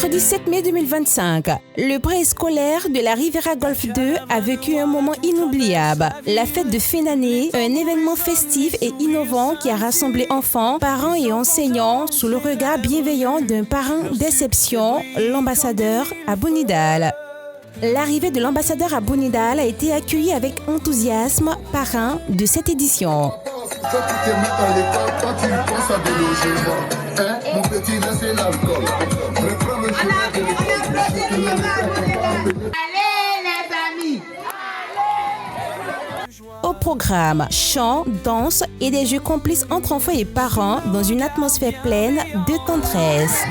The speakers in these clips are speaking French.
Mercredi 7 mai 2025, le préscolaire de la Riviera Golf 2 a vécu un moment inoubliable. La fête de fin d'année, un événement festif et innovant qui a rassemblé enfants, parents et enseignants sous le regard bienveillant d'un parent d'exception, l'ambassadeur Abounidal. L'arrivée de l'ambassadeur Abounidal a été accueillie avec enthousiasme, parrain de cette édition. Au programme, chants, danse et des jeux complices entre enfants et parents dans une atmosphère pleine de tendresse.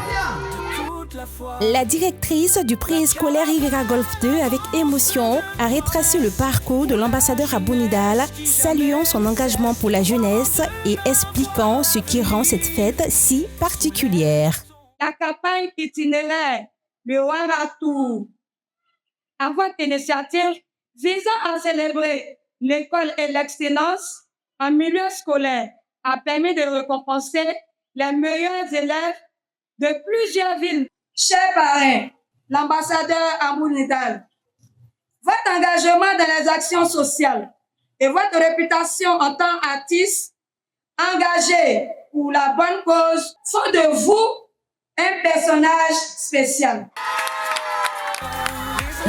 La directrice du préscolaire Riviera Golf 2, avec émotion, a retracé le parcours de l'ambassadeur Abounidal, saluant son engagement pour la jeunesse et expliquant ce qui rend cette fête si particulière. La campagne itinéraire de Ouagadougou a voie d'initiative visant à célébrer l'école et l'excellence en milieu scolaire a permis de récompenser les meilleurs élèves de plusieurs villes. Cher parrain, l'ambassadeur Abounidal, votre engagement dans les actions sociales et votre réputation en tant qu'artiste engagé pour la bonne cause font de vous un personnage spécial.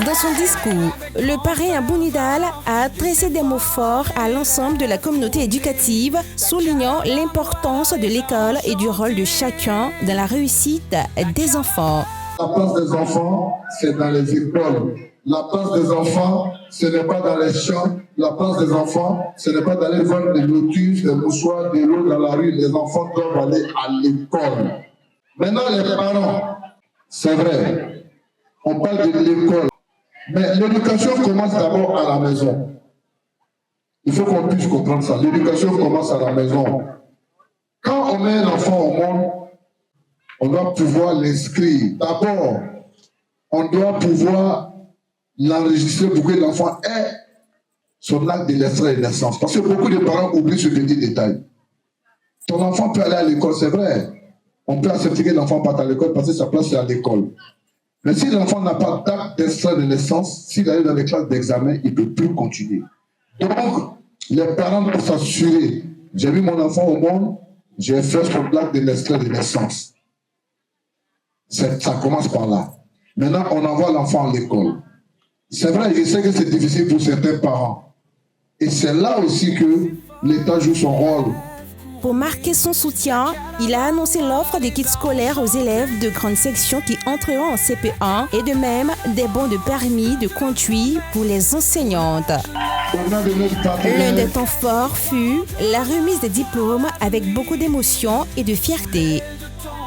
Dans son discours, le parrain Abounidal a adressé des mots forts à l'ensemble de la communauté éducative, soulignant l'importance de l'école et du rôle de chacun dans la réussite des enfants. La place des enfants, c'est dans les écoles. La place des enfants, ce n'est pas dans les champs. La place des enfants, ce n'est pas d'aller vendre des lotus, des mouchoirs, des lots dans la rue. Les enfants doivent aller à l'école. Maintenant, les parents, c'est vrai, on parle de l'école. Mais l'éducation commence d'abord à la maison. Il faut qu'on puisse comprendre ça. L'éducation commence à la maison. Quand on met un enfant au monde, on doit pouvoir l'inscrire. D'abord, on doit pouvoir l'enregistrer pour que l'enfant ait son acte de l'extrait de naissance. Parce que beaucoup de parents oublient ce petit détail. Ton enfant peut aller à l'école, c'est vrai. On peut accepter que l'enfant parte à l'école parce que sa place est à l'école. Mais si l'enfant n'a pas d'acte d'extrait de naissance, s'il arrive dans les classes d'examen, il ne peut plus continuer. Donc, les parents doivent s'assurer. J'ai mis mon enfant au monde, j'ai fait son acte de l'extrait de naissance. Ça commence par là. Maintenant, on envoie l'enfant à l'école. C'est vrai, je sais que c'est difficile pour certains parents. Et c'est là aussi que l'État joue son rôle. Pour marquer son soutien, il a annoncé l'offre des kits scolaires aux élèves de grande section qui entreront en CP1 et de même des bons de permis de conduire pour les enseignantes. L'un des temps forts fut la remise des diplômes avec beaucoup d'émotion et de fierté.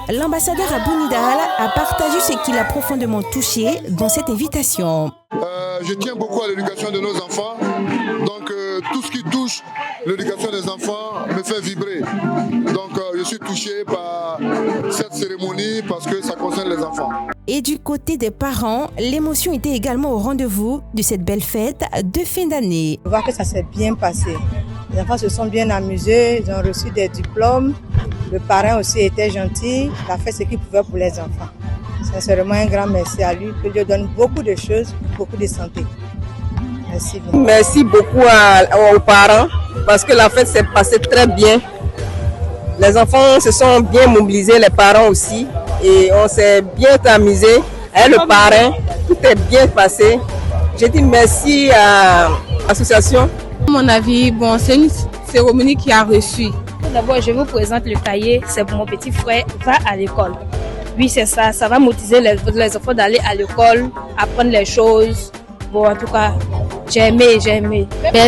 L'ambassadeur Abounidal a partagé ce qui l'a profondément touché dans cette invitation. Je tiens beaucoup à l'éducation de nos enfants. Donc tout ce qui touche l'éducation des enfants me fait vibrer. Donc je suis touché par cette cérémonie parce que ça concerne les enfants. Et du côté des parents, l'émotion était également au rendez-vous de cette belle fête de fin d'année. Je vois que ça s'est bien passé. Les enfants se sont bien amusés, ils ont reçu des diplômes. Le parrain aussi était gentil, il a fait ce qu'il pouvait pour les enfants. Sincèrement, un grand merci à lui, que Dieu donne beaucoup de choses, beaucoup de santé. Merci bien. Merci beaucoup aux parents, parce que la fête s'est passée très bien. Les enfants se sont bien mobilisés, les parents aussi, et on s'est bien amusés. Et le parrain, tout est bien passé. Je dis merci à l'association. À mon avis, bon, c'est une cérémonie qui a reçu. D'abord, je vous présente le cahier, c'est pour mon petit frère, va à l'école. Oui, c'est ça, ça va motiver les enfants d'aller à l'école, apprendre les choses. Bon, en tout cas, j'ai aimé. Merci.